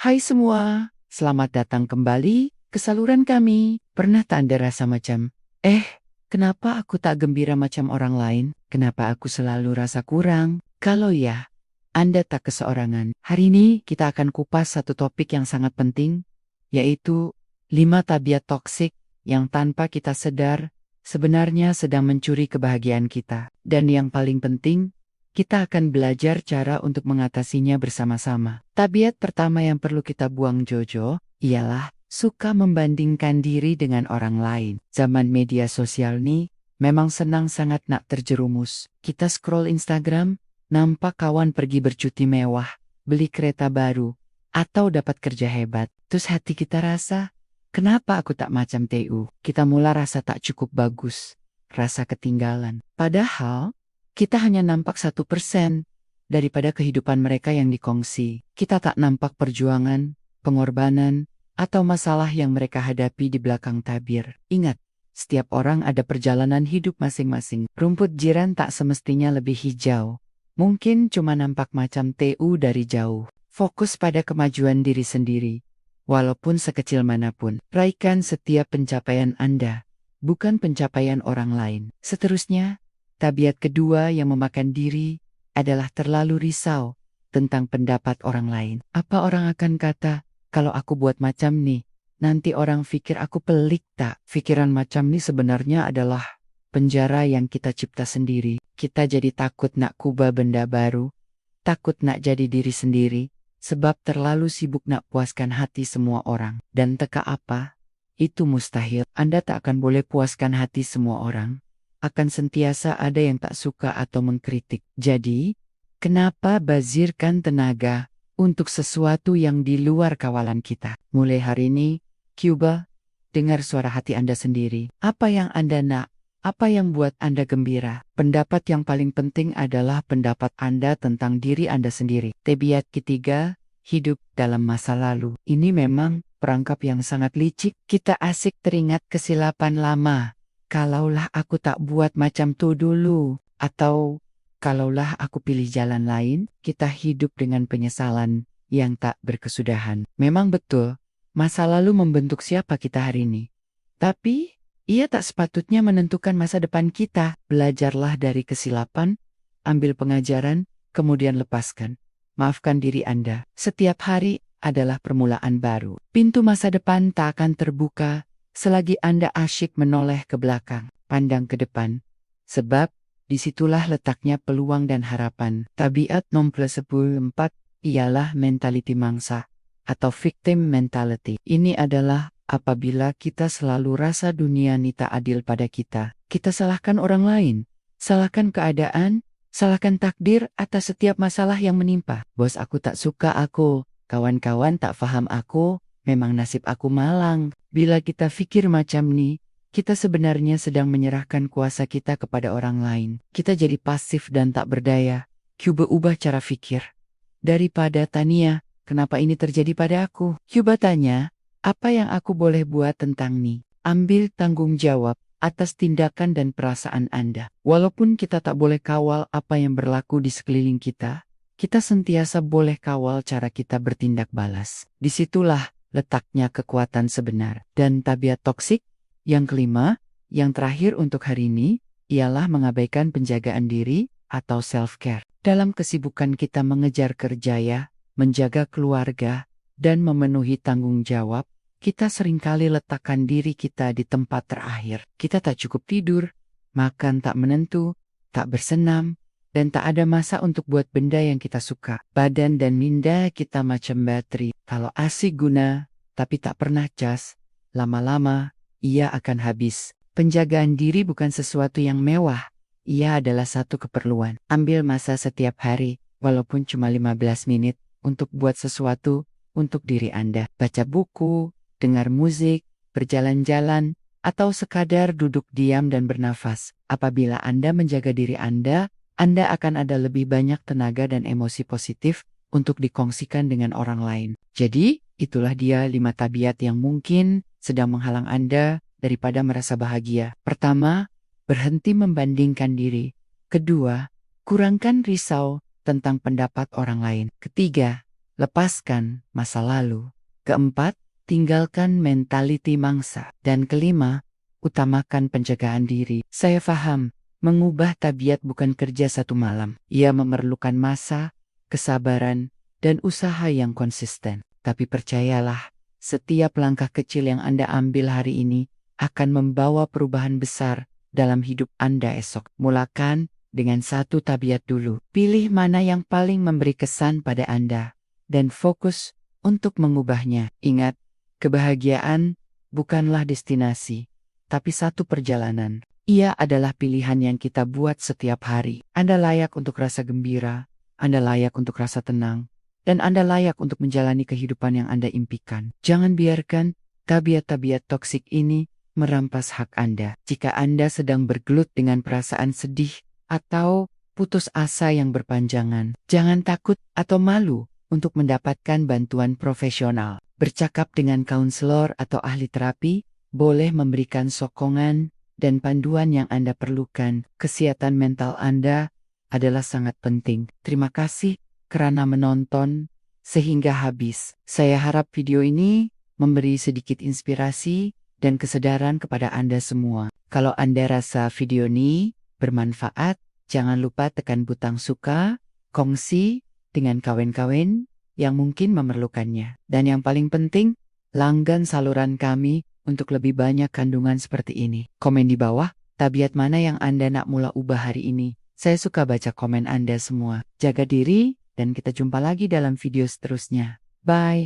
Hai semua, selamat datang kembali ke saluran kami. Pernah tak Anda rasa macam, kenapa aku tak gembira macam orang lain? Kenapa aku selalu rasa kurang? Kalau ya, Anda tak keseorangan. Hari ini kita akan kupas satu topik yang sangat penting, yaitu 5 tabiat toksik yang tanpa kita sadar, sebenarnya sedang mencuri kebahagiaan kita. Dan yang paling penting, kita akan belajar cara untuk mengatasinya bersama-sama. Tabiat pertama yang perlu kita buang Jojo, ialah suka membandingkan diri dengan orang lain. Zaman media sosial nih, memang senang sangat nak terjerumus. Kita scroll Instagram, nampak kawan pergi bercuti mewah, beli kereta baru, atau dapat kerja hebat. Terus hati kita rasa, kenapa aku tak macam TU? Kita mulai rasa tak cukup bagus, rasa ketinggalan. Padahal, kita hanya nampak 1% daripada kehidupan mereka yang dikongsi. Kita tak nampak perjuangan, pengorbanan, atau masalah yang mereka hadapi di belakang tabir. Ingat, setiap orang ada perjalanan hidup masing-masing. Rumput jiran tak semestinya lebih hijau. Mungkin cuma nampak macam TU dari jauh. Fokus pada kemajuan diri sendiri. Walaupun sekecil manapun, raihkan setiap pencapaian Anda, bukan pencapaian orang lain. Seterusnya, tabiat kedua yang memakan diri adalah terlalu risau tentang pendapat orang lain. Apa orang akan kata, kalau aku buat macam nih, nanti orang pikir aku pelik tak? Pikiran macam nih sebenarnya adalah penjara yang kita cipta sendiri. Kita jadi takut nak kubah benda baru, takut nak jadi diri sendiri, sebab terlalu sibuk nak puaskan hati semua orang. Dan teka apa? Itu mustahil. Anda tak akan boleh puaskan hati semua orang. Akan sentiasa ada yang tak suka atau mengkritik. Jadi, kenapa bazirkan tenaga untuk sesuatu yang di luar kawalan kita? Mulai hari ini, Cuba, dengar suara hati Anda sendiri. Apa yang Anda nak? Apa yang buat Anda gembira? Pendapat yang paling penting adalah pendapat Anda tentang diri Anda sendiri. Tabiat ketiga, hidup dalam masa lalu. Ini memang perangkap yang sangat licik. Kita asik teringat kesilapan lama. Kalaulah aku tak buat macam tu dulu, atau kalaulah aku pilih jalan lain, kita hidup dengan penyesalan yang tak berkesudahan. Memang betul, masa lalu membentuk siapa kita hari ini. Tapi, ia tak sepatutnya menentukan masa depan kita. Belajarlah dari kesilapan, ambil pengajaran, kemudian lepaskan. Maafkan diri Anda. Setiap hari adalah permulaan baru. Pintu masa depan tak akan terbuka selagi Anda asyik menoleh ke belakang, pandang ke depan. Sebab, disitulah letaknya peluang dan harapan. Tabiat nomor 14 ialah mentaliti mangsa, atau victim mentality. Ini adalah apabila kita selalu rasa dunia ini tak adil pada kita. Kita salahkan orang lain, salahkan keadaan, salahkan takdir atas setiap masalah yang menimpa. Bos aku tak suka aku, kawan-kawan tak faham aku, memang nasib aku malang. Bila kita pikir macam ni, kita sebenarnya sedang menyerahkan kuasa kita kepada orang lain. Kita jadi pasif dan tak berdaya. Cuba ubah cara fikir. Daripada tanya, kenapa ini terjadi pada aku? Cuba tanya, apa yang aku boleh buat tentang ni? Ambil tanggung jawab atas tindakan dan perasaan Anda. Walaupun kita tak boleh kawal apa yang berlaku di sekeliling kita, kita sentiasa boleh kawal cara kita bertindak balas. Disitulah letaknya kekuatan sebenar. Dan tabiat toksik yang kelima, yang terakhir untuk hari ini, ialah mengabaikan penjagaan diri atau self-care. Dalam kesibukan kita mengejar kerjaya, menjaga keluarga, dan memenuhi tanggung jawab, kita seringkali letakkan diri kita di tempat terakhir. Kita tak cukup tidur, makan tak menentu, tak bersenam, dan tak ada masa untuk buat benda yang kita suka. Badan dan minda kita macam bateri. Kalau asik guna, tapi tak pernah cas, lama-lama, ia akan habis. Penjagaan diri bukan sesuatu yang mewah. Ia adalah satu keperluan. Ambil masa setiap hari, walaupun cuma 15 menit, untuk buat sesuatu untuk diri Anda. Baca buku, dengar musik, berjalan-jalan, atau sekadar duduk diam dan bernafas. Apabila Anda menjaga diri Anda akan ada lebih banyak tenaga dan emosi positif untuk dikongsikan dengan orang lain. Jadi, itulah dia 5 tabiat yang mungkin sedang menghalang Anda daripada merasa bahagia. Pertama, berhenti membandingkan diri. Kedua, kurangkan risau tentang pendapat orang lain. Ketiga, lepaskan masa lalu. Keempat, tinggalkan mentaliti mangsa. Dan kelima, utamakan penjagaan diri. Saya paham, mengubah tabiat bukan kerja satu malam. Ia memerlukan masa, kesabaran, dan usaha yang konsisten. Tapi percayalah, setiap langkah kecil yang Anda ambil hari ini akan membawa perubahan besar dalam hidup Anda esok. Mulakan dengan satu tabiat dulu. Pilih mana yang paling memberi kesan pada Anda dan fokus untuk mengubahnya. Ingat, kebahagiaan bukanlah destinasi, tapi satu perjalanan. Ia adalah pilihan yang kita buat setiap hari. Anda layak untuk rasa gembira, Anda layak untuk rasa tenang, dan Anda layak untuk menjalani kehidupan yang Anda impikan. Jangan biarkan tabiat-tabiat toksik ini merampas hak Anda. Jika Anda sedang bergelut dengan perasaan sedih atau putus asa yang berpanjangan, jangan takut atau malu untuk mendapatkan bantuan profesional. Bercakap dengan kaunselor atau ahli terapi boleh memberikan sokongan dan panduan yang Anda perlukan. Kesehatan mental Anda adalah sangat penting. Terima kasih karena menonton sehingga habis. Saya harap video ini memberi sedikit inspirasi dan kesadaran kepada Anda semua. Kalau Anda rasa video ini bermanfaat, jangan lupa tekan butang suka, kongsi dengan kawan-kawan yang mungkin memerlukannya. Dan yang paling penting, langgan saluran kami untuk lebih banyak kandungan seperti ini. Komen di bawah, tabiat mana yang Anda nak mula ubah hari ini. Saya suka baca komen Anda semua. Jaga diri, dan kita jumpa lagi dalam video seterusnya. Bye!